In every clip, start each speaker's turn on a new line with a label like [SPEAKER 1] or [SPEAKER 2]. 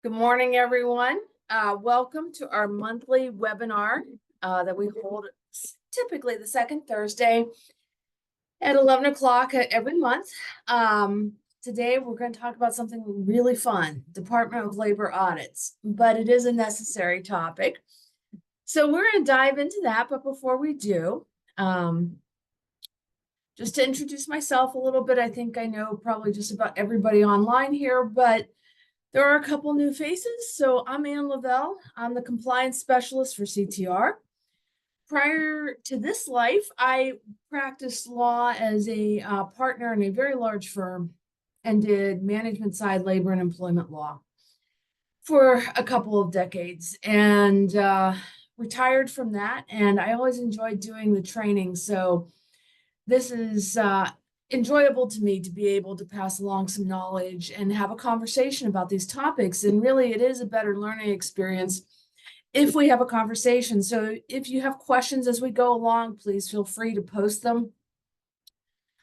[SPEAKER 1] Good morning, everyone. Welcome to our monthly webinar that we hold typically the second Thursday at 11 o'clock every month. Today, we're going to talk about something really fun, Department of Labor audits, but it is a necessary topic. So we're going to dive into that, but before we do, just to introduce myself a little bit, I think I know probably just about everybody online here, but there are a couple new faces. So I'm Ann Lavelle. I'm the compliance specialist for CTR. Prior to this life, I practiced law as a partner in a very large firm and did management side labor and employment law for a couple of decades and retired from that. And I always enjoyed doing the training. So this is enjoyable to me to be able to pass along some knowledge and have a conversation about these topics. And really, it is a better learning experience if we have a conversation. So if you have questions as we go along, please feel free to post them.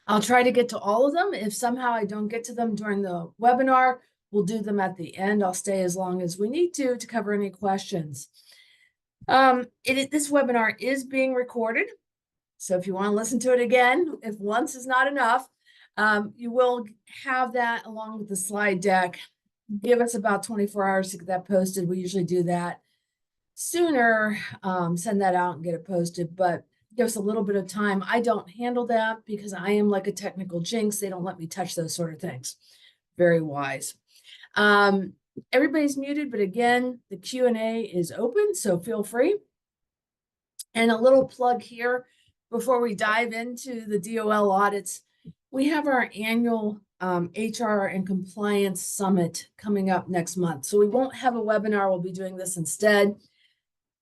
[SPEAKER 1] I'll try to get to all of them. If somehow I don't get to them during the webinar, we'll do them at the end. I'll stay as long as we need to cover any questions. This webinar is being recorded. So if you want to listen to it again, if once is not enough, you will have that along with the slide deck. Give us about 24 hours to get that posted. We usually do that sooner, send that out and get it posted, but give us a little bit of time. I don't handle that because I am like a technical jinx. They don't let me touch those sort of things. Very wise. Everybody's muted, but again, the Q&A is open, so feel free. And a little plug here before we dive into the DOL audits. We have our annual HR and Compliance Summit coming up next month. So we won't have a webinar. We'll be doing this instead.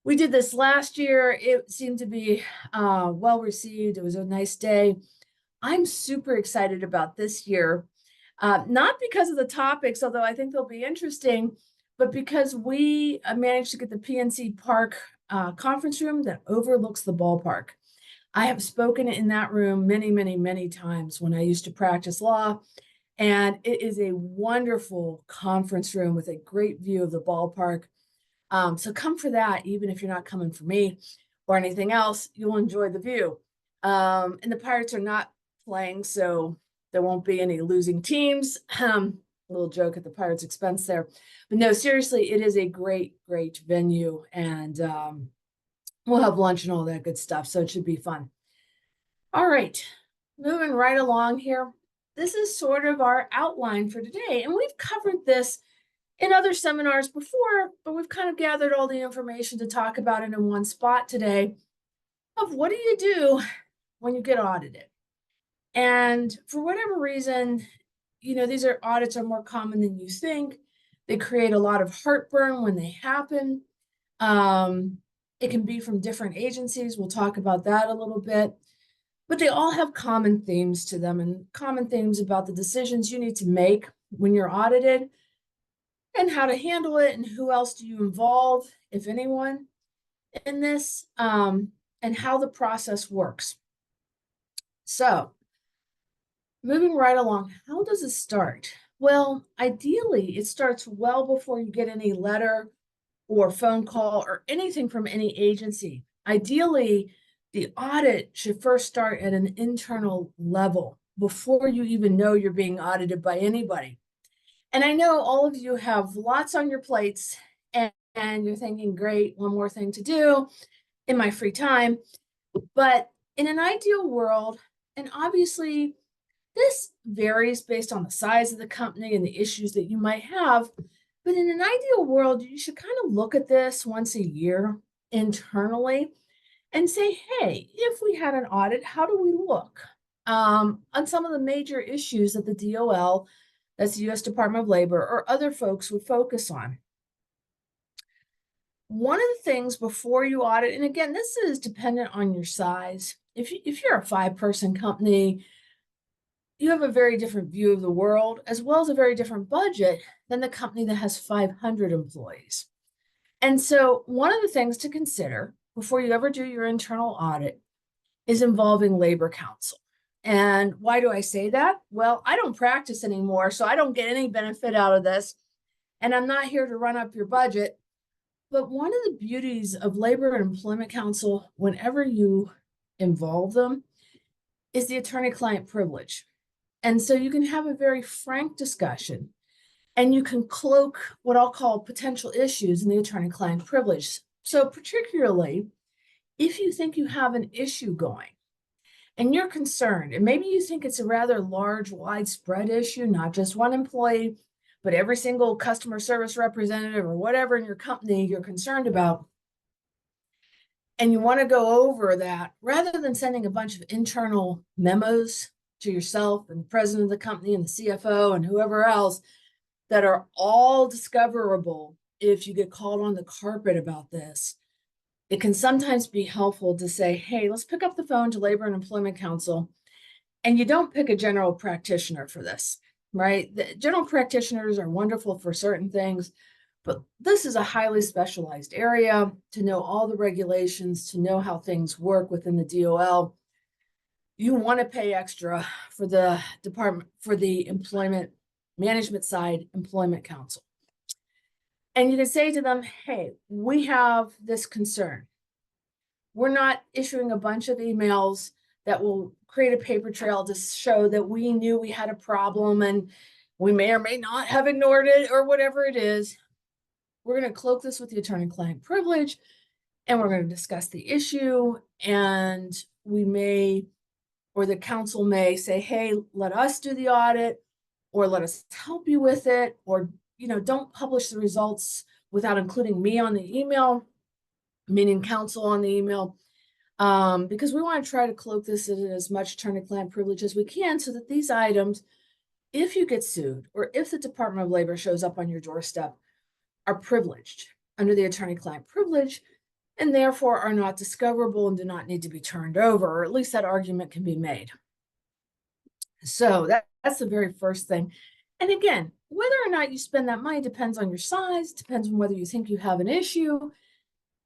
[SPEAKER 1] We did this last year. It seemed to be well received. It was a nice day. I'm super excited about this year, not because of the topics, although I think they'll be interesting, but because we managed to get the PNC Park conference room that overlooks the ballpark. I have spoken in that room many, many, many times when I used to practice law, and it is a wonderful conference room with a great view of the ballpark. So come for that, even if you're not coming for me or anything else, you'll enjoy the view. And the Pirates are not playing, so there won't be any losing teams. Little joke at the Pirates' expense there. But no, seriously, it is a great, great venue, and we'll have lunch and all that good stuff, so it should be fun. All right, moving right along here. This is sort of our outline for today, and we've covered this in other seminars before, but we've kind of gathered all the information to talk about it in one spot today of what do you do when you get audited? And for whatever reason, these audits are more common than you think. They create a lot of heartburn when they happen. It can be from different agencies. We'll talk about that a little bit. But they all have common themes to them and common themes about the decisions you need to make when you're audited and how to handle it and who else do you involve, if anyone, in this, and how the process works. So moving right along, how does it start? Well, ideally, it starts well before you get any letter or phone call or anything from any agency. Ideally, the audit should first start at an internal level before you even know you're being audited by anybody. And I know all of you have lots on your plates and you're thinking, great, one more thing to do in my free time. But in an ideal world, and obviously this varies based on the size of the company and the issues that you might have, but in an ideal world, you should kind of look at this once a year internally and say, hey, if we had an audit, how do we look on some of the major issues that the DOL, that's the U.S. Department of Labor, or other folks would focus on. One of the things before you audit, and again, this is dependent on your size. If you're a 5-person company, you have a very different view of the world, as well as a very different budget than the company that has 500 employees. And so one of the things to consider before you ever do your internal audit is involving labor counsel. And why do I say that? Well, I don't practice anymore, so I don't get any benefit out of this. And I'm not here to run up your budget. But one of the beauties of Labor and Employment Counsel, whenever you involve them, is the attorney-client privilege. And so you can have a very frank discussion and you can cloak what I'll call potential issues in the attorney-client privilege. So particularly if you think you have an issue going and you're concerned, and maybe you think it's a rather large, widespread issue, not just one employee, but every single customer service representative or whatever in your company you're concerned about, and you want to go over that, rather than sending a bunch of internal memos to yourself and the president of the company and the CFO and whoever else that are all discoverable if you get called on the carpet about this, it can sometimes be helpful to say, hey, let's pick up the phone to Labor and Employment Counsel. And you don't pick a general practitioner for this, right? The general practitioners are wonderful for certain things, but this is a highly specialized area. To know all the regulations, to know how things work within the DOL, you want to pay extra for the department, for the employment management side employment counsel. And you can say to them, hey, we have this concern. We're not issuing a bunch of emails that will create a paper trail to show that we knew we had a problem and we may or may not have ignored it or whatever it is. We're going to cloak this with the attorney-client privilege and we're going to discuss the issue, and we may, or the counsel may say, hey, let us do the audit or let us help you with it, or, don't publish the results without including me on the email, meaning counsel on the email, because we want to try to cloak this in as much attorney-client privilege as we can so that these items, if you get sued or if the Department of Labor shows up on your doorstep, are privileged under the attorney-client privilege and therefore are not discoverable and do not need to be turned over, or at least that argument can be made. So that's the very first thing. And again, whether or not you spend that money depends on your size, depends on whether you think you have an issue,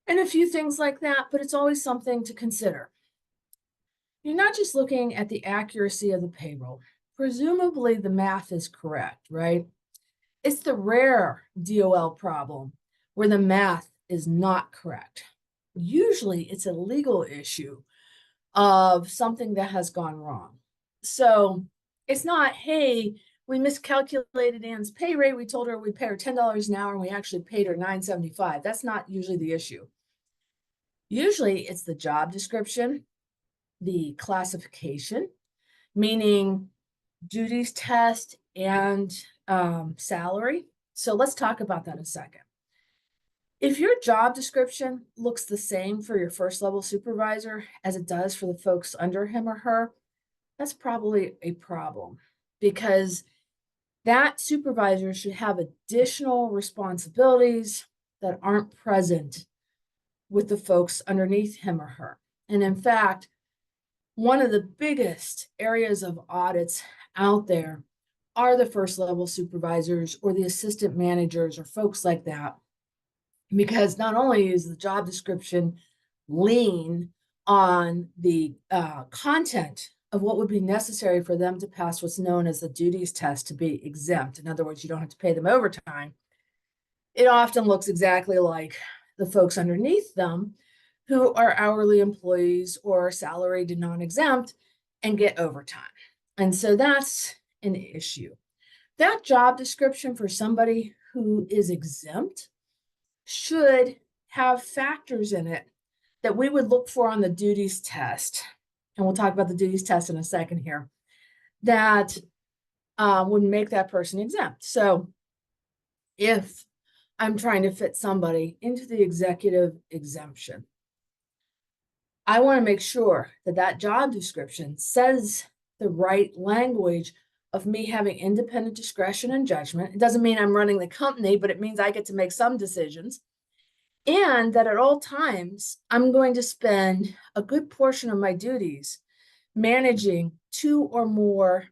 [SPEAKER 1] and a few things like that, but it's always something to consider. You're not just looking at the accuracy of the payroll. Presumably the math is correct, right? It's the rare DOL problem where the math is not correct. Usually it's a legal issue of something that has gone wrong. So it's not, hey, we miscalculated Ann's pay rate. We told her we'd pay her $10 an hour and we actually paid her $9.75. That's not usually the issue. Usually it's the job description, the classification, meaning duties test and salary. So let's talk about that a second. If your job description looks the same for your first level supervisor as it does for the folks under him or her, that's probably a problem, because that supervisor should have additional responsibilities that aren't present with the folks underneath him or her. And in fact, one of the biggest areas of audits out there are the first level supervisors or the assistant managers or folks like that, because not only is the job description lean on the content of what would be necessary for them to pass what's known as the duties test to be exempt. In other words, you don't have to pay them overtime. It often looks exactly like the folks underneath them who are hourly employees or salaried and non-exempt and get overtime. And so that's an issue. That job description for somebody who is exempt should have factors in it that we would look for on the duties test. And we'll talk about the duties test in a second here, that would make that person exempt. So if I'm trying to fit somebody into the executive exemption, I want to make sure that that job description says the right language of me having independent discretion and judgment. It doesn't mean I'm running the company, but it means I get to make some decisions. And that at all times, I'm going to spend a good portion of my duties managing 2 or more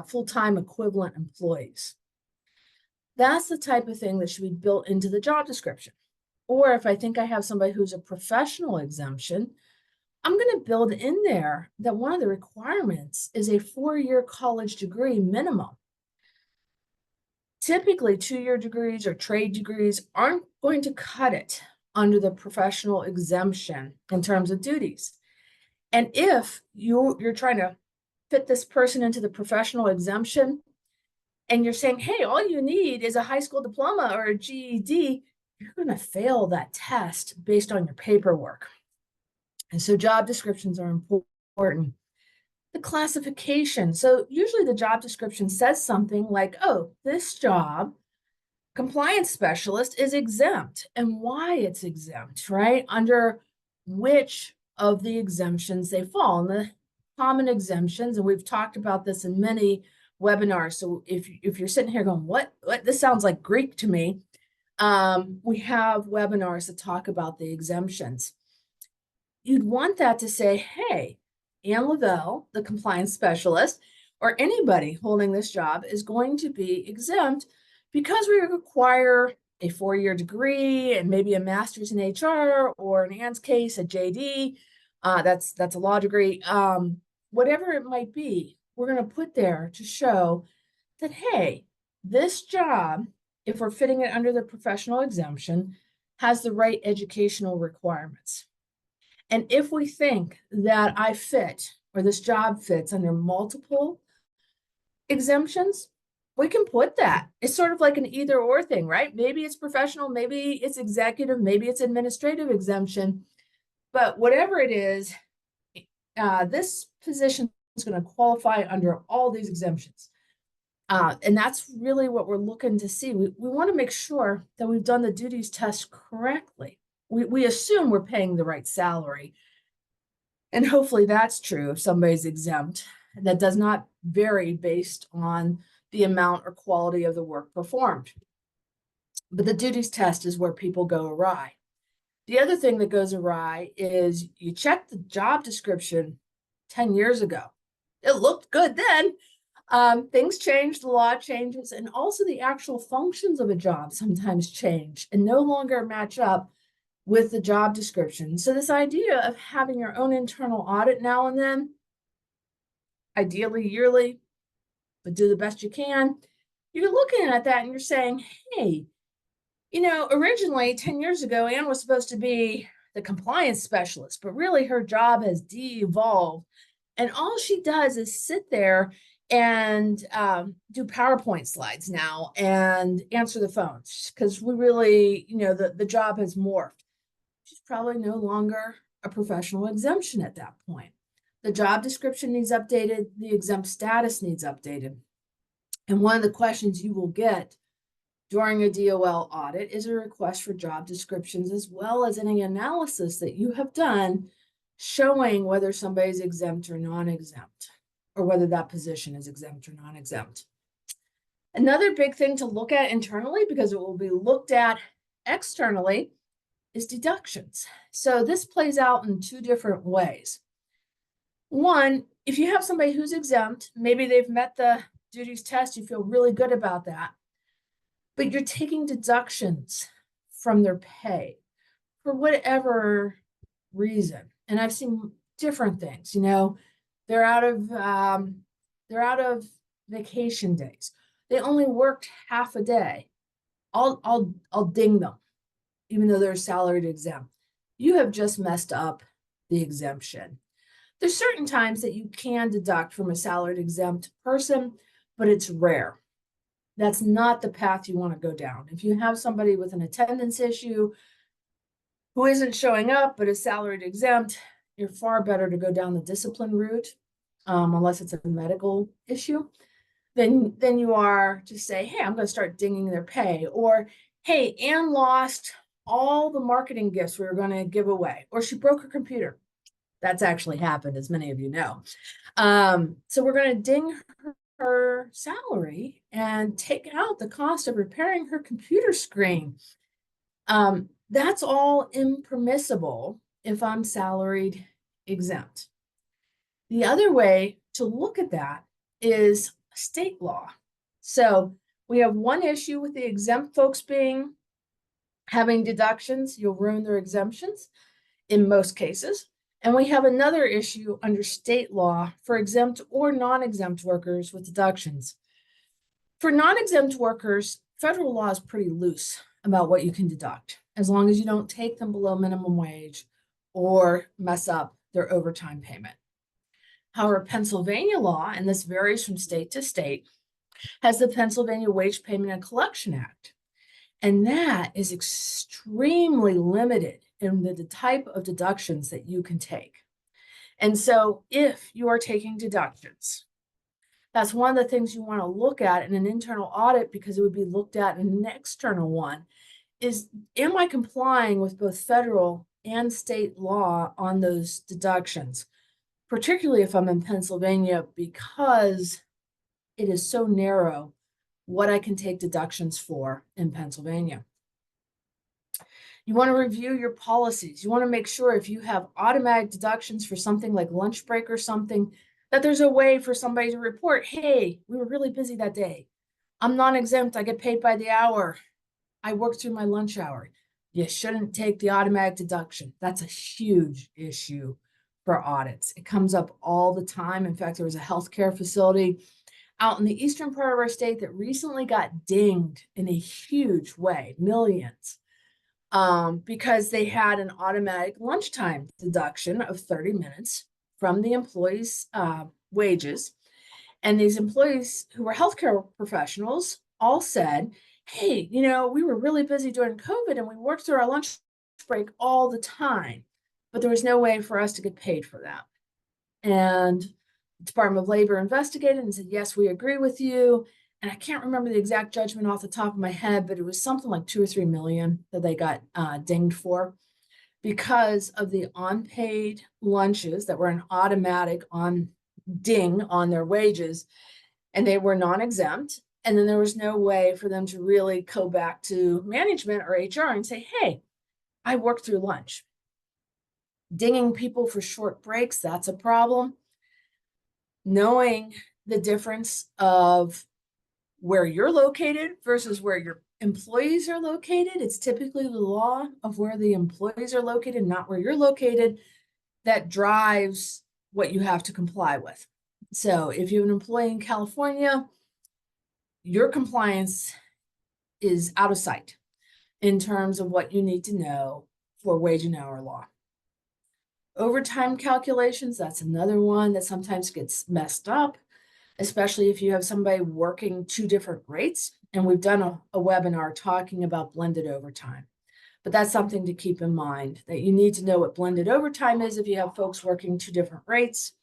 [SPEAKER 1] full-time equivalent employees. That's the type of thing that should be built into the job description. Or if I think I have somebody who's a professional exemption, I'm going to build in there that one of the requirements is a 4-year college degree minimum. Typically, 2-year degrees or trade degrees aren't going to cut it under the professional exemption in terms of duties. And if you're trying to fit this person into the professional exemption, and you're saying, hey, all you need is a high school diploma or a GED, you're going to fail that test based on your paperwork. And so job descriptions are important. The classification. So usually the job description says something like, oh, this job, compliance specialist, is exempt, and why it's exempt, right? Under which of the exemptions they fall. And the common exemptions, and we've talked about this in many webinars. So if you're sitting here going, what this sounds like Greek to me, we have webinars that talk about the exemptions. You'd want that to say, hey, Ann Lavelle, the compliance specialist, or anybody holding this job is going to be exempt because we require a 4-year degree and maybe a master's in HR, or in Ann's case, a JD. That's a law degree. Whatever it might be, we're going to put there to show that, hey, this job, if we're fitting it under the professional exemption, has the right educational requirements. And if we think that I fit, or this job fits under multiple exemptions, we can put that. It's sort of like an either or thing, right? Maybe it's professional, maybe it's executive, maybe it's administrative exemption. But whatever it is, this position is going to qualify under all these exemptions. And that's really what we're looking to see. We want to make sure that we've done the duties test correctly. We assume we're paying the right salary. And hopefully that's true if somebody's exempt. That does not vary based on the amount or quality of the work performed. But the duties test is where people go awry. The other thing that goes awry is you check the job description 10 years ago. It looked good then. Things change, the law changes, and also the actual functions of a job sometimes change and no longer match up with the job description. So this idea of having your own internal audit now and then, ideally yearly, but do the best you can, you're looking at that and you're saying, hey, originally 10 years ago, Ann was supposed to be the compliance specialist, but really her job has de-evolved. And all she does is sit there and do PowerPoint slides now and answer the phones, because we really, the job has morphed. She's probably no longer a professional exemption at that point. The job description needs updated, the exempt status needs updated. And one of the questions you will get during a DOL audit is a request for job descriptions, as well as any analysis that you have done showing whether somebody's exempt or non-exempt, or whether that position is exempt or non-exempt. Another big thing to look at internally, because it will be looked at externally, is deductions. So this plays out in two different ways. One, if you have somebody who's exempt, maybe they've met the duties test, you feel really good about that, but you're taking deductions from their pay for whatever reason. And I've seen different things, they're out of vacation days. They only worked half a day. I'll ding them, even though they're salaried exempt. You have just messed up the exemption. There's certain times that you can deduct from a salaried exempt person, but it's rare. That's not the path you want to go down. If you have somebody with an attendance issue who isn't showing up but is salaried exempt, you're far better to go down the discipline route, unless it's a medical issue, than you are to say, hey, I'm going to start dinging their pay, or hey, Ann lost all the marketing gifts we were going to give away, or she broke her computer. That's actually happened, as many of you know. So we're going to ding her salary and take out the cost of repairing her computer screen. That's all impermissible if I'm salaried exempt. The other way to look at that is state law. So we have one issue with the exempt folks having deductions. You'll ruin their exemptions in most cases. And we have another issue under state law for exempt or non-exempt workers with deductions. For non-exempt workers, federal law is pretty loose about what you can deduct, as long as you don't take them below minimum wage or mess up their overtime payment. However, Pennsylvania law, and this varies from state to state, has the Pennsylvania Wage Payment and Collection Act. And that is extremely limited in the type of deductions that you can take. And so if you are taking deductions, that's one of the things you want to look at in an internal audit, because it would be looked at in an external one, is am I complying with both federal and state law on those deductions, particularly if I'm in Pennsylvania, because it is so narrow what I can take deductions for in Pennsylvania. You want to review your policies. You want to make sure if you have automatic deductions for something like lunch break or something, that there's a way for somebody to report, hey, we were really busy that day. I'm non-exempt. I get paid by the hour. I worked through my lunch hour. You shouldn't take the automatic deduction. That's a huge issue for audits. It comes up all the time. In fact, there was a healthcare facility out in the eastern part of our state that recently got dinged in a huge way, millions, because they had an automatic lunchtime deduction of 30 minutes from the employees' wages. And these employees who were healthcare professionals all said, hey, we were really busy during COVID and we worked through our lunch break all the time, but there was no way for us to get paid for that. And the Department of Labor investigated and said, yes, we agree with you. And I can't remember the exact judgment off the top of my head, but it was something like 2 or 3 million that they got dinged for because of the unpaid lunches that were an automatic ding on their wages, and they were non-exempt. And then there was no way for them to really go back to management or HR and say, hey, I worked through lunch. Dinging people for short breaks, that's a problem. Knowing the difference of where you're located versus where your employees are located. It's typically the law of where the employees are located, not where you're located, that drives what you have to comply with. So if you have an employee in California, your compliance is out of sight in terms of what you need to know for wage and hour law. Overtime calculations, that's another one that sometimes gets messed up, especially if you have somebody working 2 different rates. And we've done a webinar talking about blended overtime. But that's something to keep in mind, that you need to know what blended overtime is if you have folks working 2 different rates,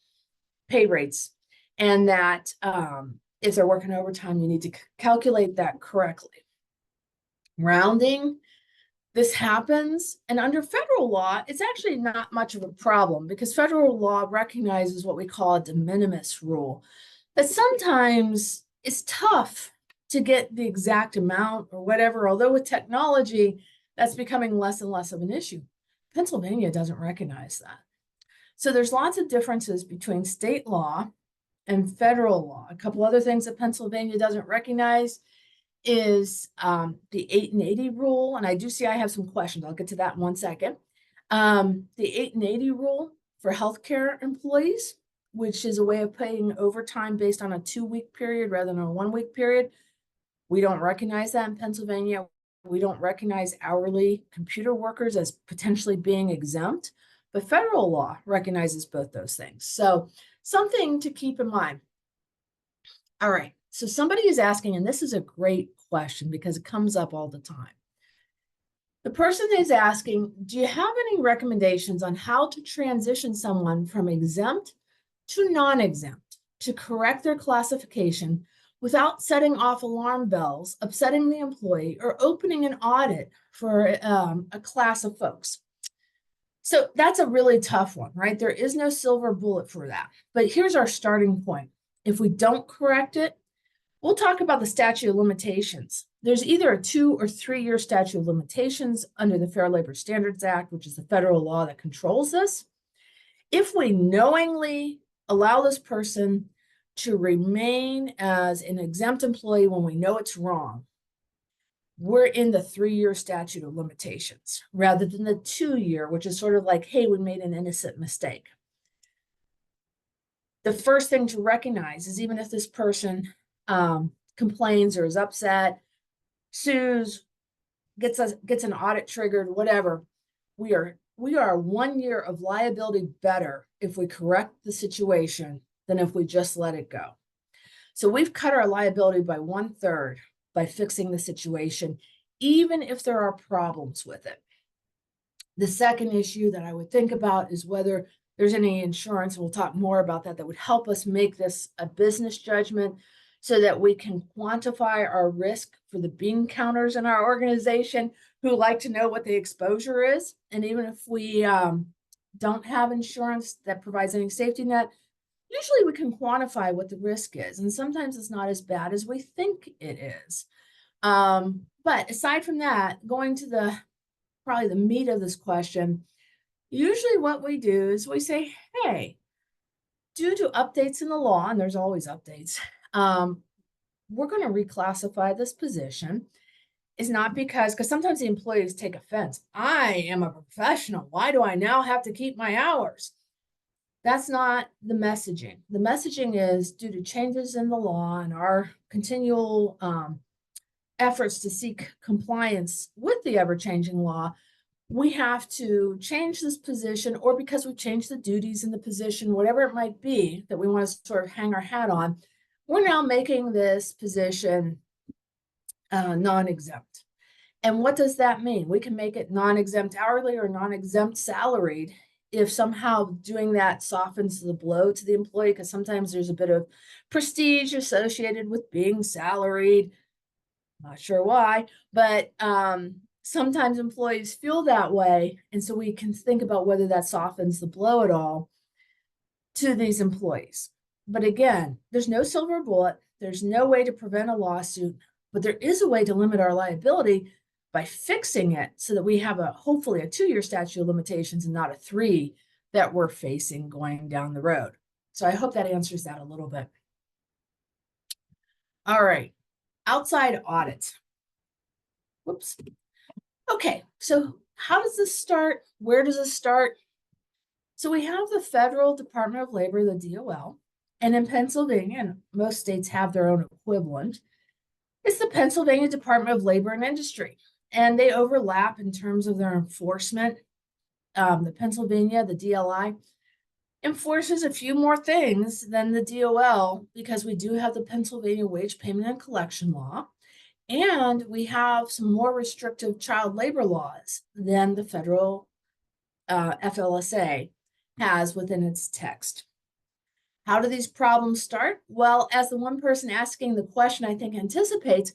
[SPEAKER 1] pay rates, and that if they're working overtime, you need to calculate that correctly. Rounding, this happens, and under federal law, it's actually not much of a problem because federal law recognizes what we call a de minimis rule, that sometimes it's tough to get the exact amount or whatever, although with technology, that's becoming less and less of an issue. Pennsylvania doesn't recognize that. So there's lots of differences between state law and federal law. A couple other things that Pennsylvania doesn't recognize is the 8 and 80 rule. And I do see I have some questions. I'll get to that in 1 second. The 8 and 80 rule for healthcare employees, which is a way of paying overtime based on a 2-week period rather than a 1-week period. We don't recognize that in Pennsylvania. We don't recognize hourly computer workers as potentially being exempt, but federal law recognizes both those things. So something to keep in mind. All right, so somebody is asking, and this is a great question because it comes up all the time. The person is asking, do you have any recommendations on how to transition someone from exempt to non-exempt to correct their classification without setting off alarm bells, upsetting the employee, or opening an audit for a class of folks? So that's a really tough one, right? There is no silver bullet for that. But here's our starting point. If we don't correct it, we'll talk about the statute of limitations. There's either a 2 or 3 year statute of limitations under the Fair Labor Standards Act, which is the federal law that controls this. If we knowingly allow this person to remain as an exempt employee when we know it's wrong, we're in the 3 year statute of limitations rather than the 2 year, which is sort of like, hey, we made an innocent mistake. The first thing to recognize is even if this person complains or is upset, sues, gets an audit triggered, whatever, we are 1 year of liability better if we correct the situation than if we just let it go. So we've cut our liability by 1/3 by fixing the situation, even if there are problems with it. The second issue that I would think about is whether there's any insurance, and we'll talk more about that, that would help us make this a business judgment so that we can quantify our risk for the bean counters in our organization who like to know what the exposure is. And even if we don't have insurance that provides any safety net, usually we can quantify what the risk is. And sometimes it's not as bad as we think it is. But aside from that, going to probably the meat of this question, usually what we do is we say, hey, due to updates in the law, and there's always updates, we're going to reclassify this position. It's not because sometimes the employees take offense. I am a professional. Why do I now have to keep my hours? That's not the messaging. The messaging is due to changes in the law and our continual efforts to seek compliance with the ever-changing law, we have to change this position, or because we've changed the duties in the position, whatever it might be that we want to sort of hang our hat on, we're now making this position non-exempt. And what does that mean? We can make it non-exempt hourly or non-exempt salaried if somehow doing that softens the blow to the employee, because sometimes there's a bit of prestige associated with being salaried. Not sure why, but sometimes employees feel that way. And so we can think about whether that softens the blow at all to these employees. But again, there's no silver bullet. There's no way to prevent a lawsuit, but there is a way to limit our liability by fixing it so that we have hopefully a 2-year statute of limitations and not a 3 that we're facing going down the road. So I hope that answers that a little bit. All right. Outside audit. Whoops. Okay, so how does this start? Where does this start? So we have the Federal Department of Labor, the DOL, and in Pennsylvania, and most states have their own equivalent, it's the Pennsylvania Department of Labor and Industry, and they overlap in terms of their enforcement. The Pennsylvania, the DLI, enforces a few more things than the DOL because we do have the Pennsylvania Wage Payment and Collection Law, and we have some more restrictive child labor laws than the federal FLSA has within its text. How do these problems start? Well, as the one person asking the question, I think, anticipates,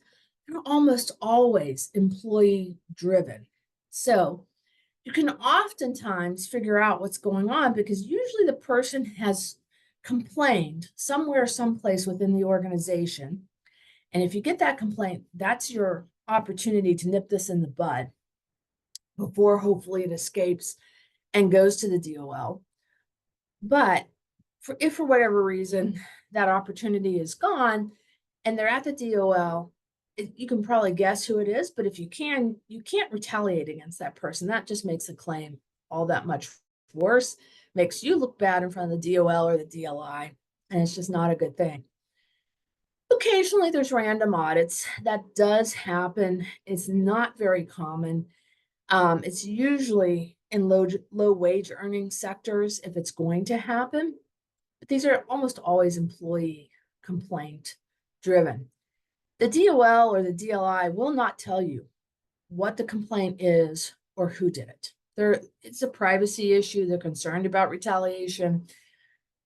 [SPEAKER 1] they're almost always employee driven. So you can oftentimes figure out what's going on because usually the person has complained somewhere, someplace within the organization. And if you get that complaint, that's your opportunity to nip this in the bud before hopefully it escapes and goes to the DOL. But if for whatever reason that opportunity is gone and they're at the DOL, you can probably guess who it is, but if you can't retaliate against that person. That just makes the claim all that much worse, makes you look bad in front of the DOL or the DLI, and it's just not a good thing. Occasionally there's random audits. That does happen. It's not very common. It's usually in low wage earning sectors if it's going to happen. But these are almost always employee complaint driven. The DOL or the DLI will not tell you what the complaint is or who did it. It's a privacy issue. They're concerned about retaliation.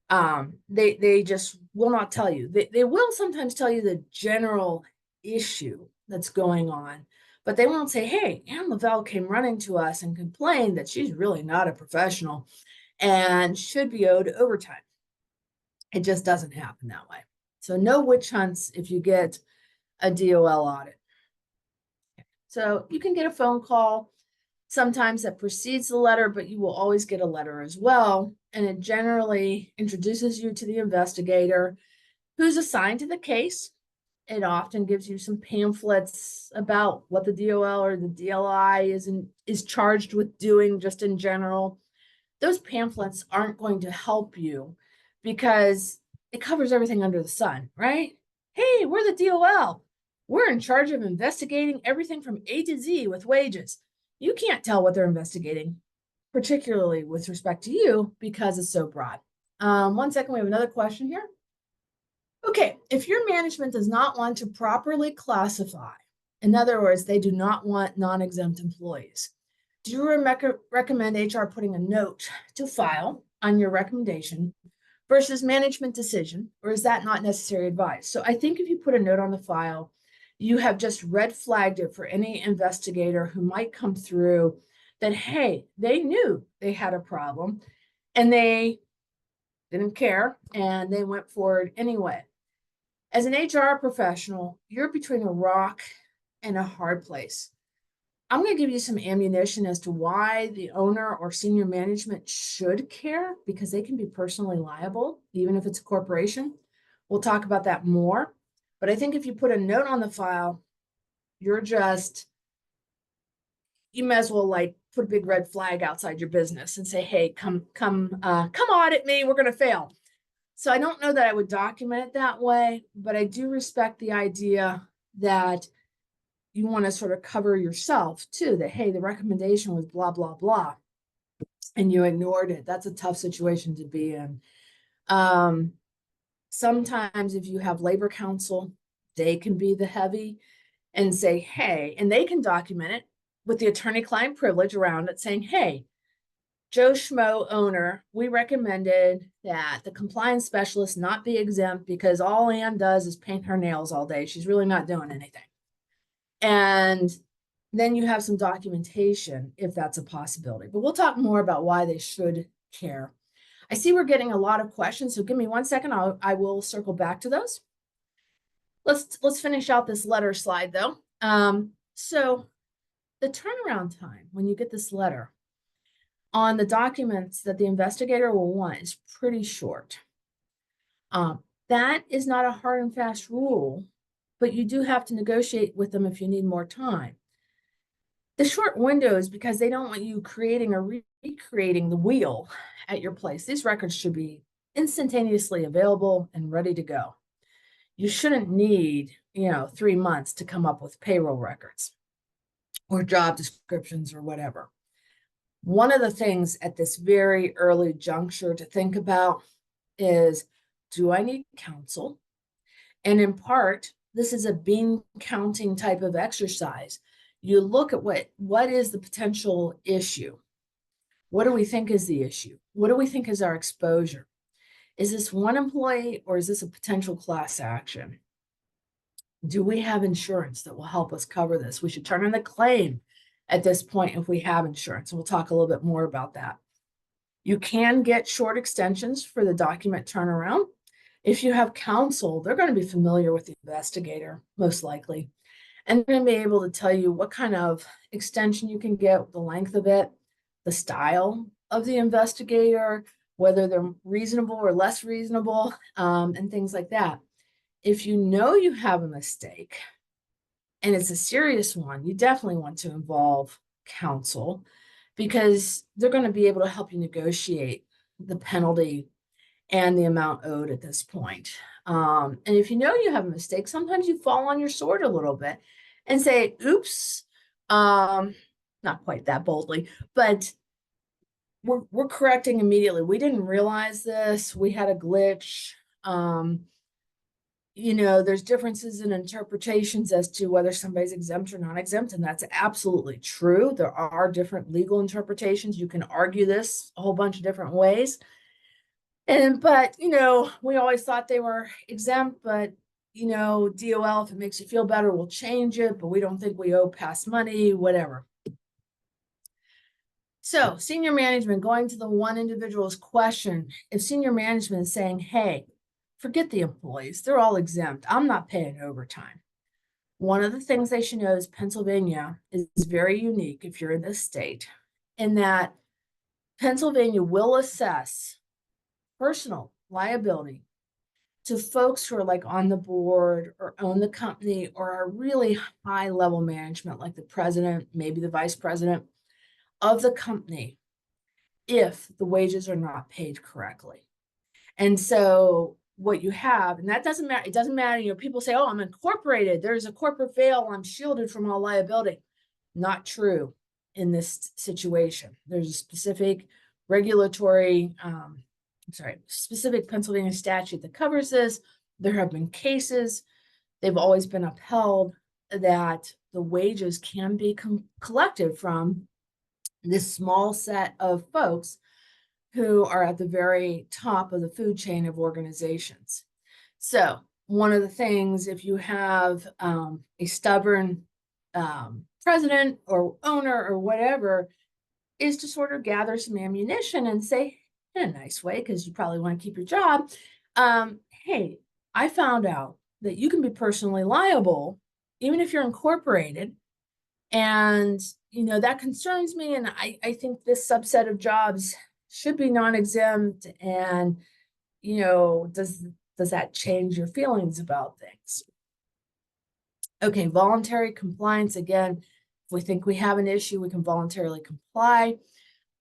[SPEAKER 1] They just will not tell you. They will sometimes tell you the general issue that's going on, but they won't say, hey, Ann Lavelle came running to us and complained that she's really not a professional and should be owed overtime. It just doesn't happen that way. So no witch hunts if you get a DOL audit. So you can get a phone call sometimes that precedes the letter, but you will always get a letter as well. And it generally introduces you to the investigator who's assigned to the case. It often gives you some pamphlets about what the DOL or the DLI is charged with doing just in general. Those pamphlets aren't going to help you because it covers everything under the sun, right? Hey, hey, we're the DOL. We're in charge of investigating everything from A to Z with wages. You can't tell what they're investigating, particularly with respect to you, because it's so broad. 1 second, we have another question here. Okay, if your management does not want to properly classify, in other words, they do not want non-exempt employees, do you recommend HR putting a note to file on your recommendation versus management decision, or is that not necessary advice? So I think if you put a note on the file, you have just red flagged it for any investigator who might come through that, hey, they knew they had a problem and they didn't care and they went forward anyway. As an HR professional, you're between a rock and a hard place. I'm going to give you some ammunition as to why the owner or senior management should care, because they can be personally liable, even if it's a corporation. We'll talk about that more. But I think if you put a note on the file, you may as well like put a big red flag outside your business and say, hey, come audit me, we're going to fail. So I don't know that I would document it that way, but I do respect the idea that you want to sort of cover yourself too, that, hey, the recommendation was blah, blah, blah, and you ignored it. That's a tough situation to be in. Sometimes if you have labor counsel, they can be the heavy and say, hey, and they can document it with the attorney-client privilege around it saying, hey, Joe Schmo owner, we recommended that the compliance specialist not be exempt because all Ann does is paint her nails all day. She's really not doing anything. And then you have some documentation if that's a possibility. But we'll talk more about why they should care. I see we're getting a lot of questions, so give me 1 second. I will circle back to those. Let's finish out this letter slide though. So the turnaround time when you get this letter on the documents that the investigator will want is pretty short. That is not a hard and fast rule, but you do have to negotiate with them if you need more time. The short window is because they don't want you creating or recreating the wheel at your place. These records should be instantaneously available and ready to go. You shouldn't need, 3 months to come up with payroll records or job descriptions or whatever. One of the things at this very early juncture to think about is, do I need counsel? And in part, this is a bean counting type of exercise. You look at what is the potential issue? What do we think is the issue? What do we think is our exposure? Is this one employee or is this a potential class action? Do we have insurance that will help us cover this? We should turn in the claim at this point if we have insurance. And we'll talk a little bit more about that. You can get short extensions for the document turnaround. If you have counsel, they're going to be familiar with the investigator, most likely. And they're going to be able to tell you what kind of extension you can get, the length of it, the style of the investigator, whether they're reasonable or less reasonable, and things like that. If you know you have a mistake and it's a serious one, you definitely want to involve counsel because they're going to be able to help you negotiate the penalty and the amount owed at this point. And if you know you have a mistake, sometimes you fall on your sword a little bit and say, oops, not quite that boldly, but we're correcting immediately. We didn't realize this. We had a glitch. There's differences in interpretations as to whether somebody's exempt or non-exempt, and that's absolutely true. There are different legal interpretations. You can argue this a whole bunch of different ways. But we always thought they were exempt, but DOL, if it makes you feel better, we'll change it, but we don't think we owe past money, whatever. So senior management, going to the one individual's question, if senior management is saying, hey, forget the employees, they're all exempt, I'm not paying overtime. One of the things they should know is Pennsylvania is very unique if you're in this state, in that Pennsylvania will assess personal liability to folks who are like on the board or own the company or are really high level management, like the president, maybe the vice president of the company, if the wages are not paid correctly. And so what you have. And that doesn't matter. It doesn't matter. You know, people say, oh, I'm incorporated. There's a corporate veil. I'm shielded from all liability. Not true in this situation. There's a specific regulatory, specific Pennsylvania statute that covers this. There have been cases, they've always been upheld, that the wages can be collected from this small set of folks who are at the very top of the food chain of organizations. So one of the things, if you have a stubborn president or owner or whatever, is to sort of gather some ammunition and say, in a nice way, because you probably want to keep your job, hey, I found out that you can be personally liable, even if you're incorporated. And, you know, that concerns me. And I think this subset of jobs should be non-exempt. And, you know, does that change your feelings about things? Okay, voluntary compliance. Again, if we think we have an issue, we can voluntarily comply.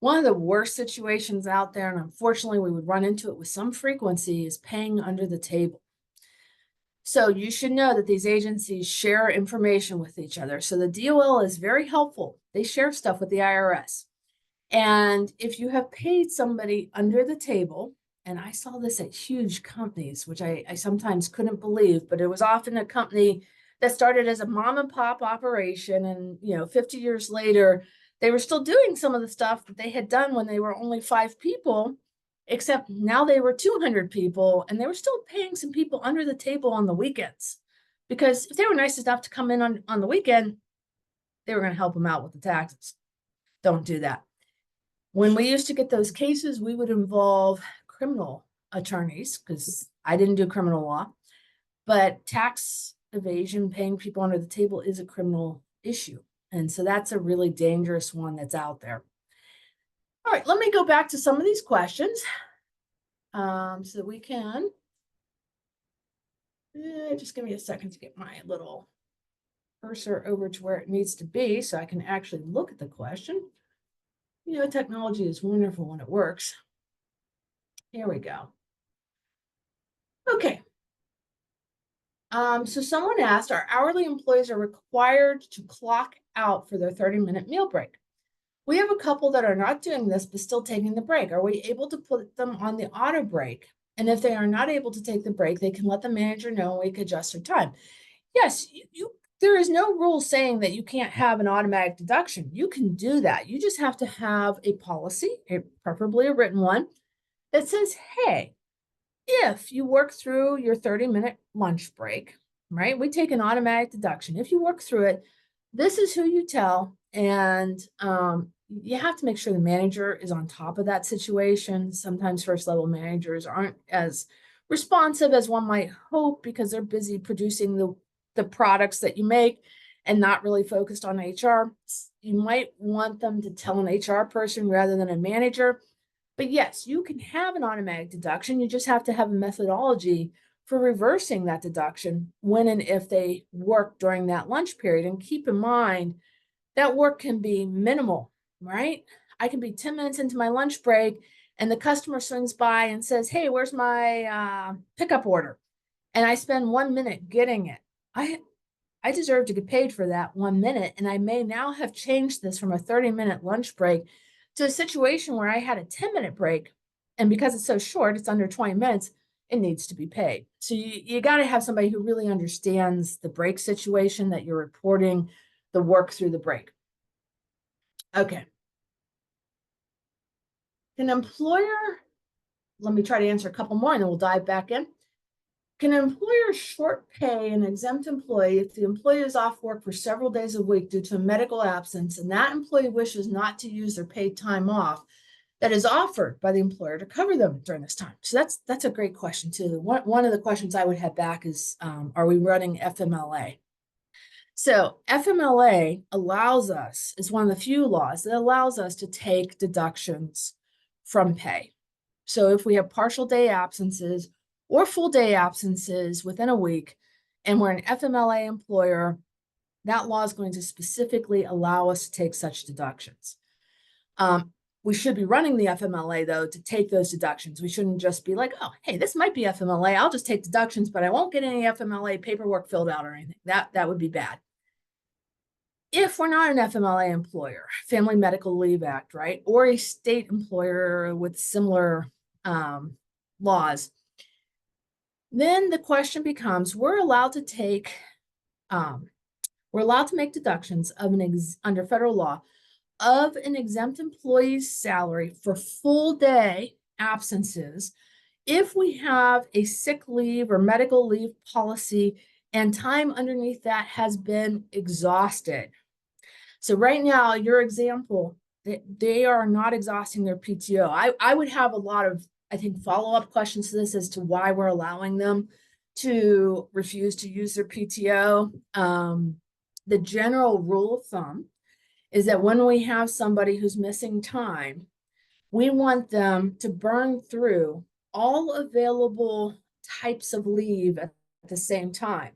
[SPEAKER 1] One of the worst situations out there, and unfortunately we would run into it with some frequency, is paying under the table. So you should know that these agencies share information with each other. So the DOL is very helpful. They share stuff with the IRS. And if you have paid somebody under the table, and I saw this at huge companies, which I sometimes couldn't believe, but it was often a company that started as a mom and pop operation. And, you know, 50 years later, they were still doing some of the stuff that they had done when they were only 5 people, except now they were 200 people, and they were still paying some people under the table on the weekends. Because if they were nice enough to come in on the weekend, they were going to help them out with the taxes. Don't do that. When we used to get those cases, we would involve criminal attorneys, because I didn't do criminal law, but tax evasion, paying people under the table, is a criminal issue. And so that's a really dangerous one that's out there. All right, let me go back to some of these questions so that we can, just give me a second to get my little cursor over to where it needs to be so I can actually look at the question. You know, technology is wonderful when it works. Here we go. Okay. So someone asked, our hourly employees are required to clock out for their 30-minute meal break. We have a couple that are not doing this, but still taking the break. Are we able to put them on the auto break? And if they are not able to take the break, they can let the manager know and we can adjust their time. Yes, there is no rule saying that you can't have an automatic deduction. You can do that. You just have to have a policy, preferably a written one, that says, hey, if you work through your 30-minute lunch break, right? We take an automatic deduction. If you work through it, this is who you tell. And you have to make sure the manager is on top of that situation. Sometimes first level managers aren't as responsive as one might hope because they're busy producing the products that you make and not really focused on HR. You might want them to tell an HR person rather than a manager. But yes, you can have an automatic deduction. You just have to have a methodology for reversing that deduction when and if they work during that lunch period. And keep in mind that work can be minimal, right? I can be 10 minutes into my lunch break and the customer swings by and says, hey, where's my pickup order? And I spend 1 minute getting it. I deserve to get paid for that 1 minute. And I may now have changed this from a 30-minute lunch break to a situation where I had a 10-minute break. And because it's so short, it's under 20 minutes, it needs to be paid. So you got to have somebody who really understands the break situation that you're reporting the work through the break. Okay. Can an employer, let me try to answer a couple more and then we'll dive back in. Can an employer short pay an exempt employee if the employee is off work for several days a week due to a medical absence and that employee wishes not to use their paid time off that is offered by the employer to cover them during this time? So that's a great question too. One of the questions I would have back is, are we running FMLA? So FMLA allows us, it's one of the few laws that allows us to take deductions from pay. So if we have partial day absences or full day absences within a week, and we're an FMLA employer, that law is going to specifically allow us to take such deductions. We should be running the FMLA though to take those deductions. We shouldn't just be like, oh, hey, this might be FMLA. I'll just take deductions, but I won't get any FMLA paperwork filled out or anything. That would be bad. If we're not an FMLA employer, Family Medical Leave Act, right, or a state employer with similar laws, then the question becomes: we're allowed to make deductions of under federal law of an exempt employee's salary for full day absences if we have a sick leave or medical leave policy and time underneath that has been exhausted. So right now, your example, they are not exhausting their PTO. I would have a lot of, I think, follow-up questions to this as to why we're allowing them to refuse to use their PTO. The general rule of thumb is that when we have somebody who's missing time, we want them to burn through all available types of leave at the same time.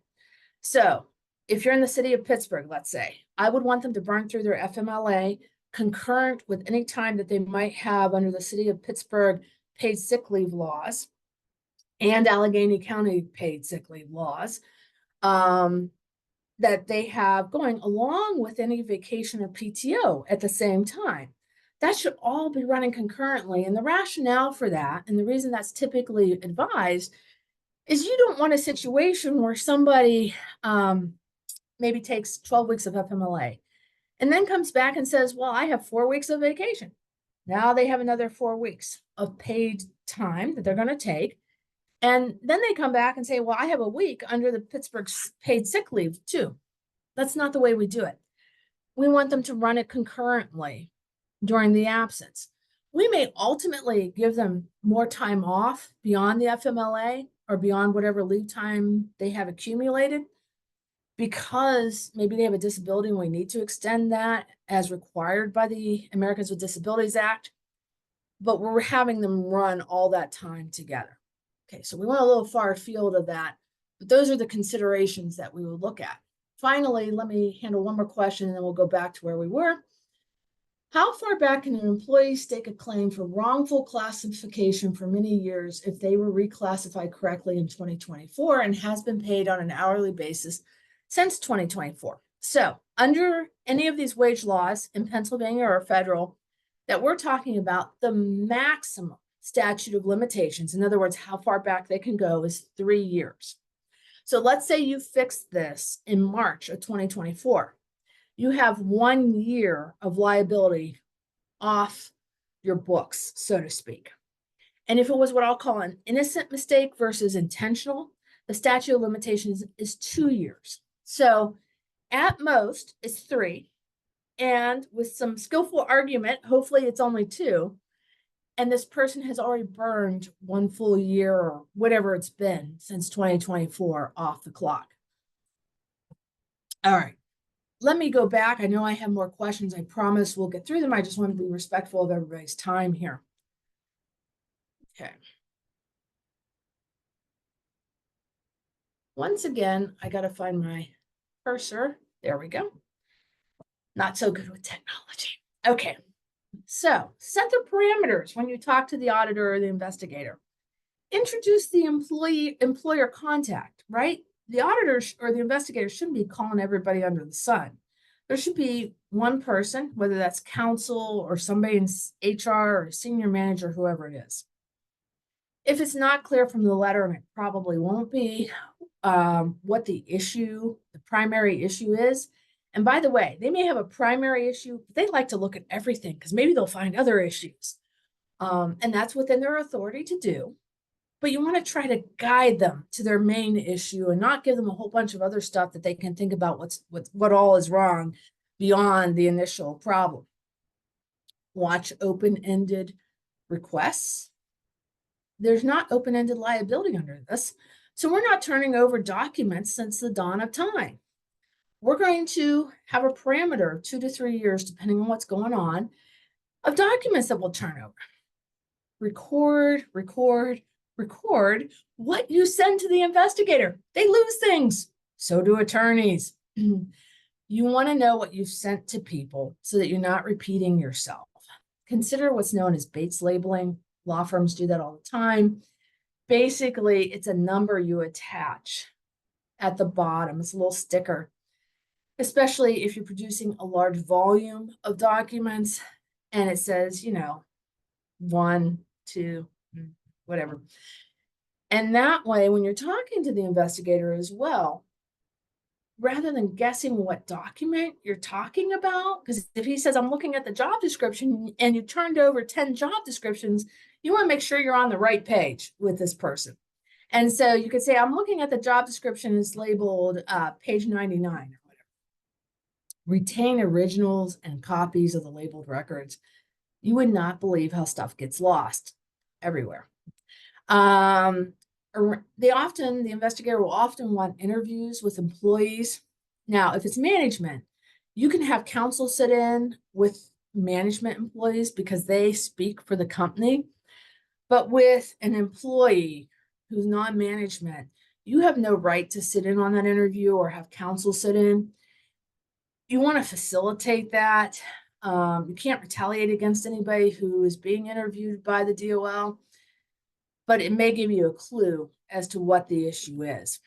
[SPEAKER 1] So if you're in the city of Pittsburgh, let's say, I would want them to burn through their FMLA concurrent with any time that they might have under the city of Pittsburgh paid sick leave laws and Allegheny County paid sick leave laws that they have going, along with any vacation or PTO at the same time. That should all be running concurrently. And the rationale for that, and the reason that's typically advised, is you don't want a situation where somebody maybe takes 12 weeks of FMLA and then comes back and says, well, I have 4 weeks of vacation. Now they have another 4 weeks of paid time that they're going to take. And then they come back and say, well, I have a week under the Pittsburgh paid sick leave too. That's not the way we do it. We want them to run it concurrently during the absence. We may ultimately give them more time off beyond the FMLA or beyond whatever leave time they have accumulated, because maybe they have a disability and we need to extend that as required by the Americans with Disabilities Act, but we're having them run all that time together. Okay, so we went a little far afield of that, but those are the considerations that we would look at. Finally, let me handle one more question and then we'll go back to where we were. How far back can an employee stake a claim for wrongful classification for many years if they were reclassified correctly in 2024 and has been paid on an hourly basis since 2024? So under any of these wage laws in Pennsylvania or federal that we're talking about, the maximum statute of limitations, in other words, how far back they can go, is 3 years. So let's say you fixed this in March of 2024. You have 1 year of liability off your books, so to speak. And if it was what I'll call an innocent mistake versus intentional, the statute of limitations is 2 years. So at most, it's 3. And with some skillful argument, hopefully it's only 2. And this person has already burned 1 full year or whatever it's been since 2024 off the clock. All right, let me go back. I know I have more questions. I promise we'll get through them. I just want to be respectful of everybody's time here. Okay. Once again, I got to find my cursor. There we go. Not so good with technology. Okay. So set the parameters when you talk to the auditor or the investigator. Introduce the employer contact, right? The auditors or the investigator shouldn't be calling everybody under the sun. There should be one person, whether that's counsel or somebody in HR or senior manager, whoever it is. If it's not clear from the letter, and it probably won't be, what the primary issue is. And by the way, they may have a primary issue, but they like to look at everything because maybe they'll find other issues. And that's within their authority to do. But you want to try to guide them to their main issue and not give them a whole bunch of other stuff that they can think about what all is wrong beyond the initial problem. Watch open-ended requests. There's not open-ended liability under this. So we're not turning over documents since the dawn of time. We're going to have a parameter of 2 to 3 years, depending on what's going on, of documents that we'll turn over. Record what you send to the investigator. They lose things. So do attorneys. You want to know what you've sent to people so that you're not repeating yourself. consider what's known as Bates labeling. Law firms do that all the time. Basically, it's a number you attach at the bottom. It's a little sticker, especially if you're producing a large volume of documents and it says, 1, 2, whatever. And that way, when you're talking to the investigator as well, rather than guessing what document you're talking about, because if he says, I'm looking at the job description and you turned over 10 job descriptions, you want to make sure you're on the right page with this person. And so you could say, I'm looking at the job description, it's labeled page 99 or whatever. Retain originals and copies of the labeled records. You would not believe how stuff gets lost everywhere. The investigator will often want interviews with employees. Now, if it's management, you can have counsel sit in with management employees because they speak for the company. But with an employee who's non-management, you have no right to sit in on that interview or have counsel sit in. You want to facilitate that. You can't retaliate against anybody who is being interviewed by the DOL, but it may give you a clue as to what the issue is.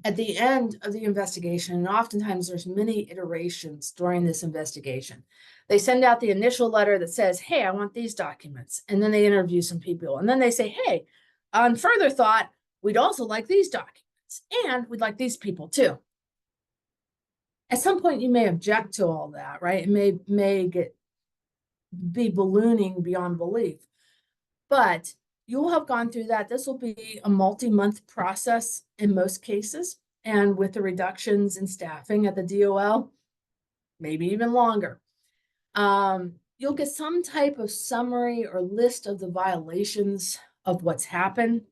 [SPEAKER 1] At the end of the investigation, and oftentimes there's many iterations during this investigation, they send out the initial letter that says, hey, I want these documents. And then they interview some people. And then they say, hey, on further thought, we'd also like these documents. And we'd like these people too. At some point, you may object to all that, right? It may be ballooning beyond belief. But you'll have gone through that. This will be a multi-month process in most cases. And with the reductions in staffing at the DOL, maybe even longer. You'll get some type of summary or list of the violations of what's happened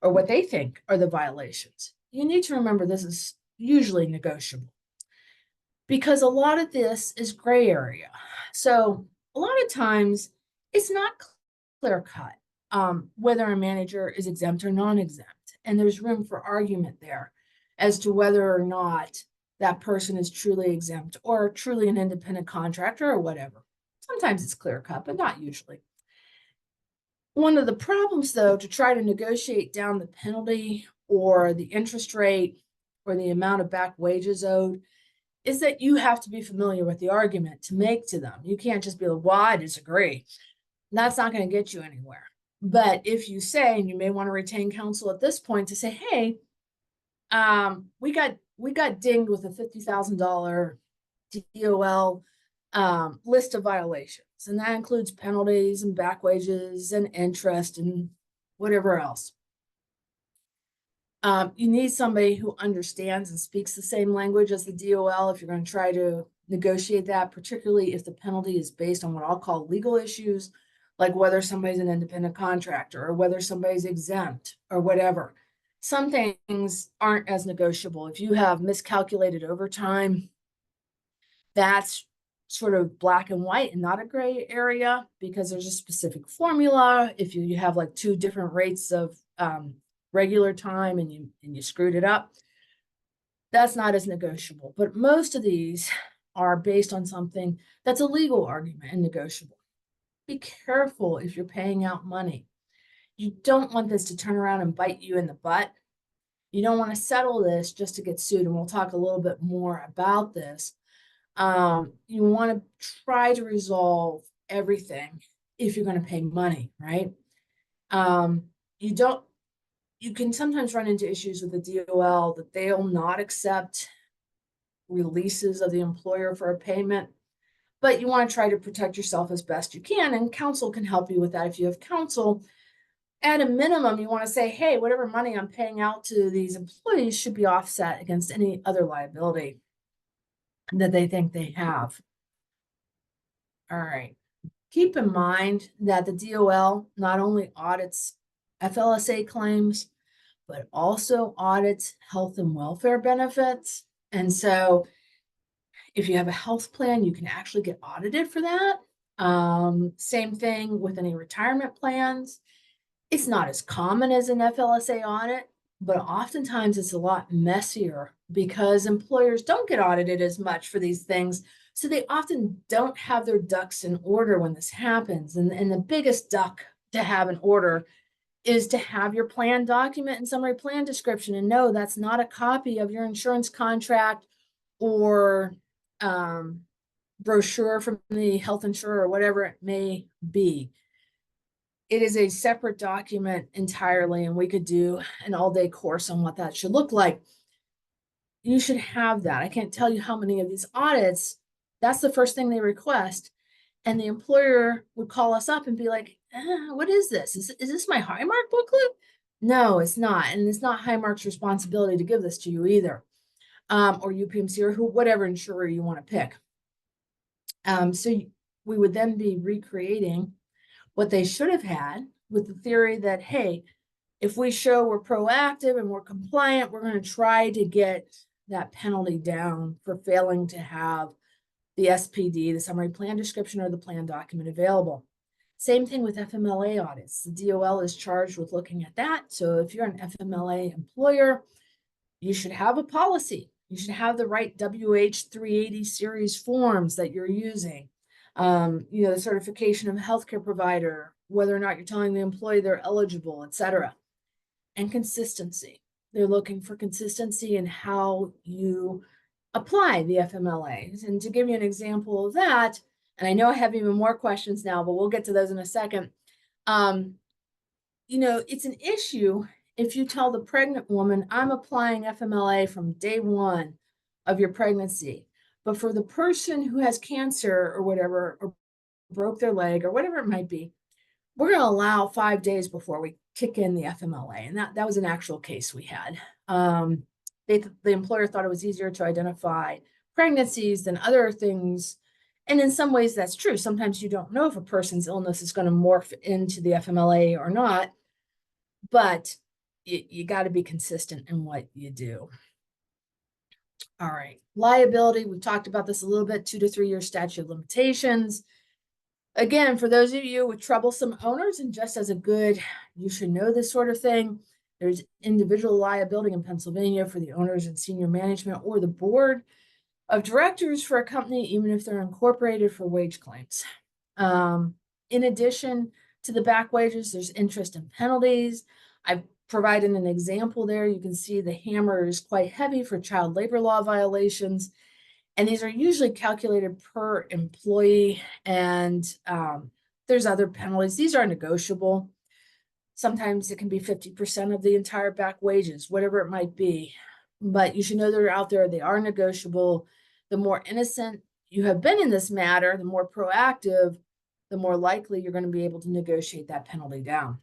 [SPEAKER 1] or what they think are the violations. You need to remember this is usually negotiable because a lot of this is gray area. So a lot of times it's not clear cut whether a manager is exempt or non-exempt. And there's room for argument there as to whether or not that person is truly exempt or truly an independent contractor or whatever. Sometimes it's clear cut, but not usually. One of the problems, though, to try to negotiate down the penalty or the interest rate or the amount of back wages owed is that you have to be familiar with the argument to make to them. You can't just be like, well, I disagree. That's not going to get you anywhere. But if you say, and you may want to retain counsel at this point to say, hey, we got dinged with a $50,000 DOL list of violations, and that includes penalties and back wages and interest and whatever else. You need somebody who understands and speaks the same language as the DOL if you're going to try to negotiate that, particularly if the penalty is based on what I'll call legal issues, like whether somebody's an independent contractor or whether somebody's exempt or whatever. Some things aren't as negotiable. If you have miscalculated overtime, that's sort of black and white and not a gray area because there's a specific formula. If you have like 2 different rates of regular time and you screwed it up, that's not as negotiable. But most of these are based on something that's a legal argument and negotiable. Be careful if you're paying out money. You don't want this to turn around and bite you in the butt. You don't want to settle this just to get sued. And we'll talk a little bit more about this. You want to try to resolve everything if you're going to pay money, right? You can sometimes run into issues with the DOL that they'll not accept releases of the employer for a payment, but you want to try to protect yourself as best you can, and counsel can help you with that. If you have counsel, at a minimum, you want to say, hey, whatever money I'm paying out to these employees should be offset against any other liability that they think they have. All right. Keep in mind that the DOL not only audits FLSA claims, but also audits health and welfare benefits. And so if you have a health plan, you can actually get audited for that. Same thing with any retirement plans. It's not as common as an FLSA audit, but oftentimes it's a lot messier because employers don't get audited as much for these things So they often don't have their ducks in order when this happens. And the biggest duck to have in order is to have your plan document and summary plan description. And no, that's not a copy of your insurance contract or brochure from the health insurer or whatever it may be. It is a separate document entirely, and we could do an all-day course on what that should look like. You should have that. I can't tell you how many of these audits, that's the first thing they request. And the employer would call us up and be like, what is this? Is this my Highmark booklet? No, it's not. And it's not Highmark's responsibility to give this to you either, or UPMC or whatever insurer you want to pick. So we would then be recreating what they should have had with the theory that, hey, if we show we're proactive and we're compliant, we're going to try to get that penalty down for failing to have the SPD, the summary plan description, or the plan document available. Same thing with FMLA audits. The DOL is charged with looking at that. So if you're an FMLA employer, you should have a policy. You should have the right WH 380 series forms that you're using. The certification of a healthcare provider, whether or not you're telling the employee they're eligible, et cetera. And consistency. They're looking for consistency in how you apply the FMLAs. And to give you an example of that, and I know I have even more questions now, but we'll get to those in a second. It's an issue if you tell the pregnant woman, I'm applying FMLA from day one of your pregnancy. But for the person who has cancer or whatever, or broke their leg or whatever it might be, we're going to allow 5 days before we kick in the FMLA. And that was an actual case we had. The employer thought it was easier to identify pregnancies than other things. And in some ways, that's true. Sometimes you don't know if a person's illness is going to morph into the FMLA or not. But you got to be consistent in what you do. All right. Liability. We've talked about this a little bit, 2 to 3 year statute of limitations. Again, for those of you with troublesome owners, and just as a good, you should know this sort of thing, there's individual liability in Pennsylvania for the owners and senior management or the board of directors for a company, even if they're incorporated, for wage claims. In addition to the back wages, there's interest and penalties. I've provided an example there. You can see the hammer is quite heavy for child labor law violations. And these are usually calculated per employee, and there's other penalties. These are negotiable. Sometimes it can be 50% of the entire back wages, whatever it might be. But you should know they're out there. They are negotiable. The more innocent you have been in this matter, the more proactive, the more likely you're going to be able to negotiate that penalty down.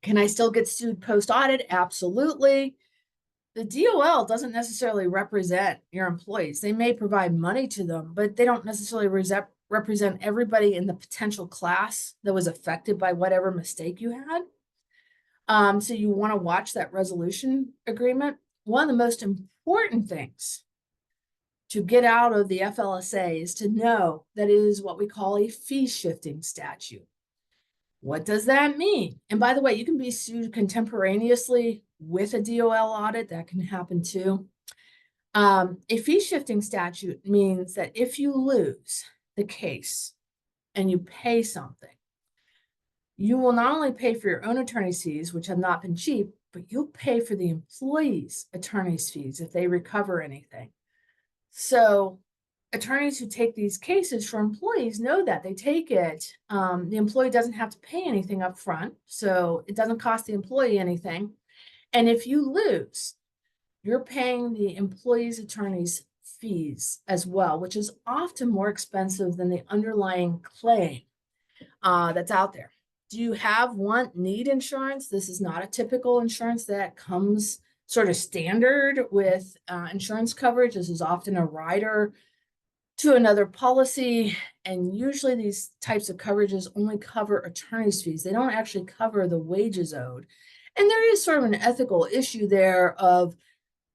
[SPEAKER 1] Can I still get sued post-audit? Absolutely. The DOL doesn't necessarily represent your employees. They may provide money to them, but they don't necessarily represent everybody in the potential class that was affected by whatever mistake you had. So you want to watch that resolution agreement. One of the most important things to get out of the FLSA is to know that it is what we call a fee shifting statute. What does that mean? And by the way, you can be sued contemporaneously with a DOL audit. That can happen too. A fee shifting statute means that if you lose the case and you pay something, you will not only pay for your own attorney's fees, which have not been cheap, but you'll pay for the employee's attorney's fees if they recover anything. So attorneys who take these cases for employees know that they take it. The employee doesn't have to pay anything up front, so it doesn't cost the employee anything. And if you lose, you're paying the employee's attorney's fees as well, which is often more expensive than the underlying claim that's out there. Do you need insurance? This is not a typical insurance that comes sort of standard with insurance coverage. This is often a rider to another policy, and usually these types of coverages only cover attorney's fees. They don't actually cover the wages owed. And there is sort of an ethical issue there of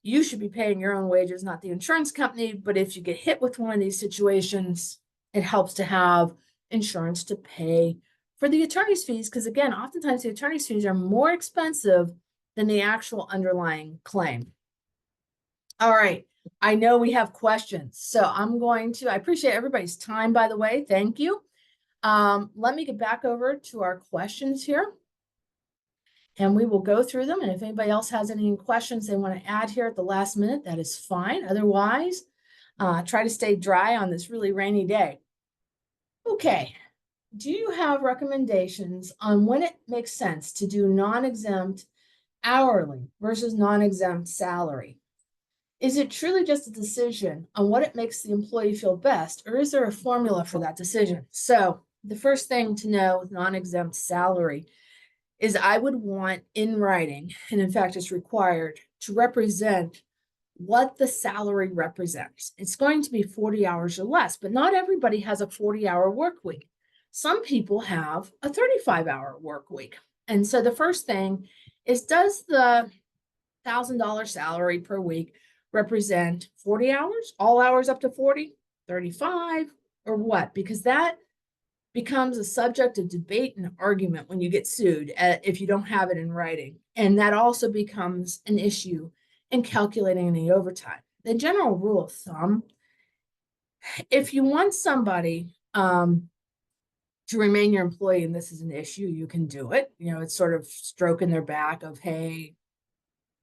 [SPEAKER 1] you should be paying your own wages, not the insurance company. But if you get hit with one of these situations, it helps to have insurance to pay for the attorney's fees, because again, oftentimes the attorney's fees are more expensive than the actual underlying claim. All right. I know we have questions, so I appreciate everybody's time, by the way. Thank you. Let me get back over to our questions here. And we will go through them. And if anybody else has any questions they want to add here at the last minute, that is fine. Otherwise, try to stay dry on this really rainy day. Okay. Do you have recommendations on when it makes sense to do non-exempt hourly versus non-exempt salary? Is it truly just a decision on what it makes the employee feel best, or is there a formula for that decision? So the first thing to know with non-exempt salary is I would want in writing, and in fact, it's required to represent what the salary represents. It's going to be 40 hours or less, but not everybody has a 40-hour work week. Some people have a 35-hour work week. And so the first thing is, does the $1,000 salary per week represent 40 hours, all hours up to 40, 35, or what? Because that becomes a subject of debate and argument when you get sued if you don't have it in writing. And that also becomes an issue in calculating any overtime. The general rule of thumb, if you want somebody to remain your employee and this is an issue, you can do it. You know, it's sort of stroking their back of, hey,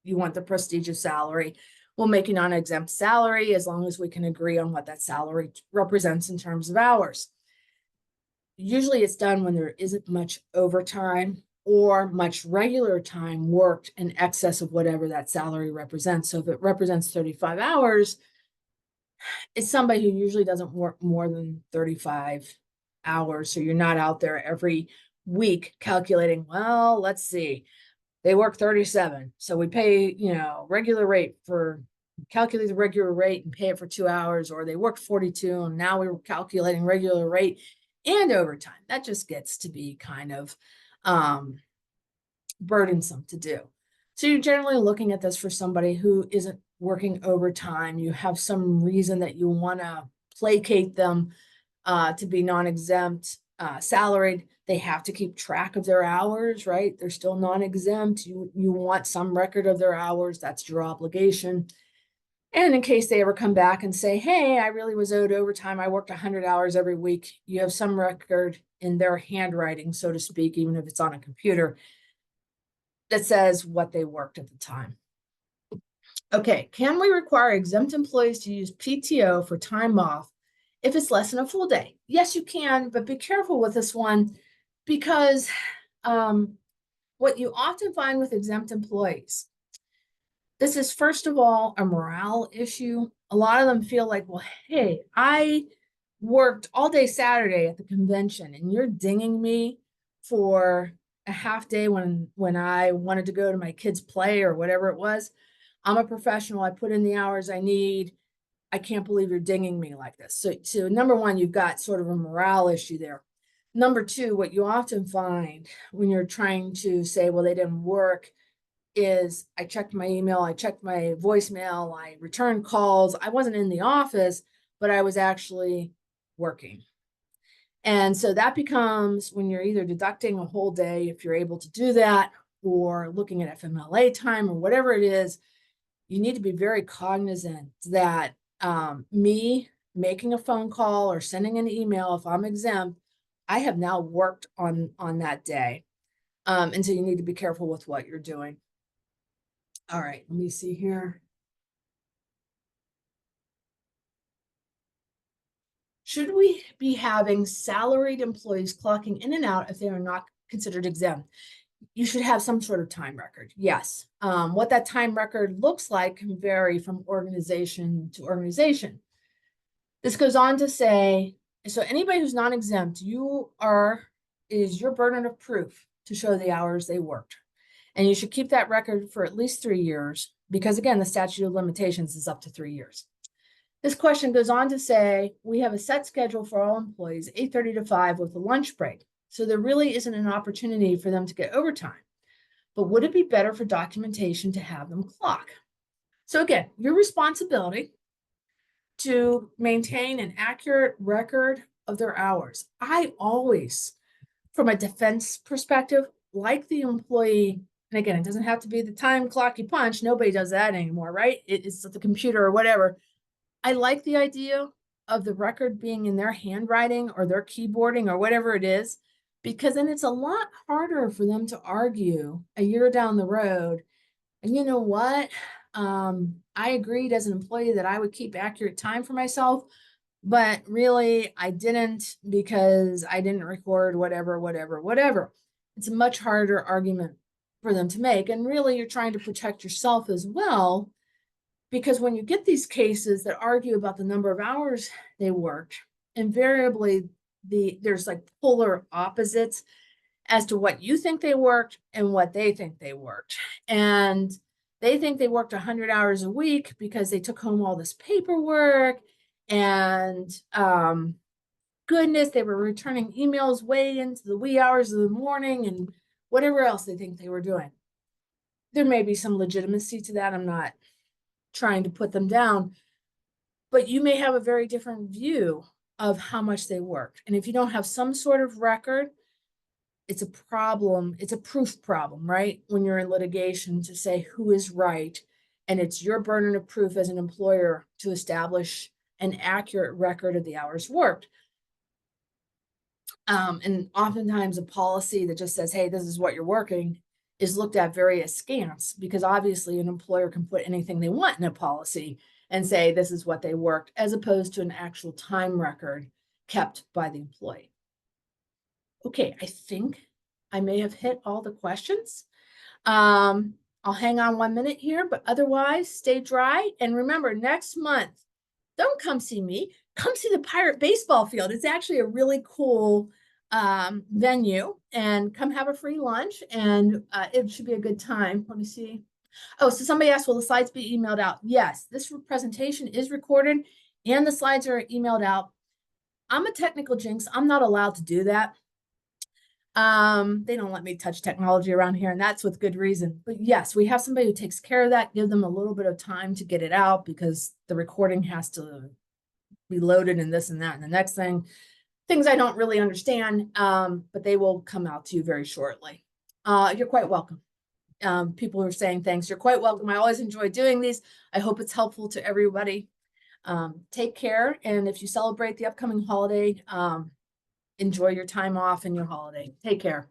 [SPEAKER 1] you want the prestigious salary. We'll make you non-exempt salary as long as we can agree on what that salary represents in terms of hours. Usually it's done when there isn't much overtime or much regular time worked in excess of whatever that salary represents. So if it represents 35 hours, it's somebody who usually doesn't work more than 35 hours. So you're not out there every week calculating, well, let's see, they work 37. So we pay, regular rate for calculate the regular rate and pay it for 2 hours, or they worked 42 and now we're calculating regular rate and overtime. That just gets to be kind of burdensome to do. So you're generally looking at this for somebody who isn't working overtime. You have some reason that you want to placate them to be non-exempt, salaried. They have to keep track of their hours, right? They're still non-exempt. You want some record of their hours. That's your obligation. And in case they ever come back and say, hey, I really was owed overtime, I worked 100 hours every week, you have some record in their handwriting, so to speak, even if it's on a computer, that says what they worked at the time. Okay, can we require exempt employees to use PTO for time off if it's less than a full day? Yes, you can, but be careful with this one because what you often find with exempt employees, this is, first of all, a morale issue. A lot of them feel like, well, hey, I worked all day Saturday at the convention and you're dinging me for a half day when I wanted to go to my kids' play or whatever it was. I'm a professional. I put in the hours I need. I can't believe you're dinging me like this. So number one, you've got sort of a morale issue there. Number two, what you often find when you're trying to say, well, they didn't work, is I checked my email, I checked my voicemail, I returned calls. I wasn't in the office, but I was actually working. And so that becomes when you're either deducting a whole day, if you're able to do that, or looking at FMLA time or whatever it is, you need to be very cognizant that me making a phone call or sending an email, if I'm exempt, I have now worked on that day. And so you need to be careful with what you're doing. All right, let me see here. Should we be having salaried employees clocking in and out if they are not considered exempt? You should have some sort of time record. Yes. What that time record looks like can vary from organization to organization. This goes on to say, so anybody who's non-exempt, is your burden of proof to show the hours they worked. And you should keep that record for at least 3 years, because again, the statute of limitations is up to 3 years. This question goes on to say, we have a set schedule for all employees, 8:30 to 5 with a lunch break. So there really isn't an opportunity for them to get overtime. But would it be better for documentation to have them clock? So again, your responsibility to maintain an accurate record of their hours. I always, from a defense perspective, like the employee, And again, it doesn't have to be the time clock you punch. Nobody does that anymore, right? It's the computer or whatever. I like the idea of the record being in their handwriting or their keyboarding or whatever it is, because then it's a lot harder for them to argue a year down the road. And you know what? I agreed as an employee that I would keep accurate time for myself, but really I didn't because I didn't record whatever. It's a much harder argument for them to make. And really, you're trying to protect yourself as well, because when you get these cases that argue about the number of hours they worked, invariably there's like polar opposites as to what you think they worked and what they think they worked. And they think they worked 100 hours a week because they took home all this paperwork and goodness, they were returning emails way into the wee hours of the morning and whatever else they think they were doing. There may be some legitimacy to that. I'm not trying to put them down, but you may have a very different view of how much they worked. And if you don't have some sort of record, it's a problem. It's a proof problem, right? When you're in litigation to say who is right. And it's your burden of proof as an employer to establish an accurate record of the hours worked. And oftentimes a policy that just says, hey, this is what you're working is looked at very askance, because obviously an employer can put anything they want in a policy and say this is what they worked, as opposed to an actual time record kept by the employee. Okay, I think I may have hit all the questions. I'll hang on 1 minute here, but otherwise stay dry. And remember, next month, don't come see me, come see the Pirate baseball field. It's actually a really cool venue, and come have a free lunch, and it should be a good time. Let me see. Oh, so somebody asked, will the slides be emailed out? Yes, this presentation is recorded and the slides are emailed out. I'm a technical jinx. I'm not allowed to do that. They don't let me touch technology around here, and that's with good reason. But yes, we have somebody who takes care of that. Give them a little bit of time to get it out, because the recording has to be loaded and this and that and the next thing. Things I don't really understand, but they will come out to you very shortly. You're quite welcome. People are saying thanks. You're quite welcome. I always enjoy doing these. I hope it's helpful to everybody. Take care. And if you celebrate the upcoming holiday, enjoy your time off and your holiday. Take care.